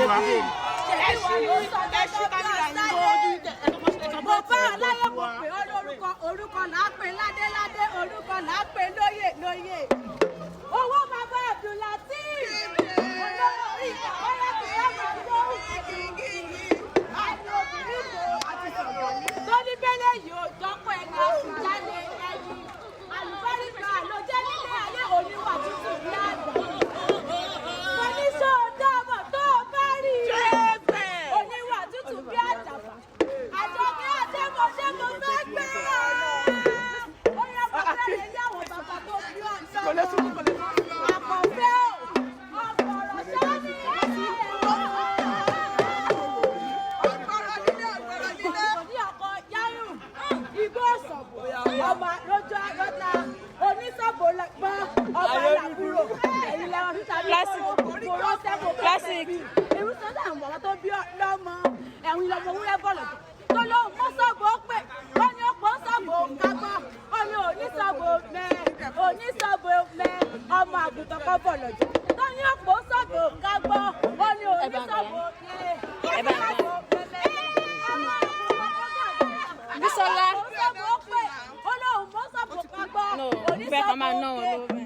mo bá aláyé mo pè ọ́ lórúkọ orúkọ lápè ládéládé orúkọ lápè lóyè lóyè owó bàbá Abdulati olórí ìgbà ọ̀rẹ́ kì í ọmọ lóhùn àti obìnrin tó ní bẹ́lẹ̀ yìí ò dọ́pọ̀ ẹni oṣù jáde ẹyin àlùbáríkà ló jẹ́ nílé ayé oníwà tútù ní àgbà oníṣòwò dáàbò tó o bá rí oníwà tútù bí àjàbá àjọkẹ́ àtẹ́mọ̀ṣẹ́ mo fẹ́ gbé ó yẹ kó bẹ̀rẹ̀ yàwó bàbá tó bí ọ̀sán àkọ́fẹ́ ò ọ̀pọ̀rọ̀ sáni ẹ̀sìn igbó ọ̀sọ̀bọ̀ ọba lójú agọ́ta oníṣọ́bò gbọ́ ọba làbúrò ẹ̀yìn lẹ́wọ̀n títa ní kóró sẹ́bò classic irú sọ́dọ̀ àwọn bàbá tó bí lọ́mọ ẹ̀wìn lọ́mọ wúrẹ́ bọ̀lọ̀ tó lóhùn mọ́ sọ́bò pé ó ní ọ̀pọ̀ sọ́bò kágbọ́ ó ní oníṣọ́bò mẹ́ ọmọ àgùntàn kọ́ bọ̀lọ̀ jù tó ní ọ̀pọ̀ sọ́bò kágbọ́ ó ní oníṣọ́bò Bisola. No, fẹ́ kàn máa ná wọn lówó.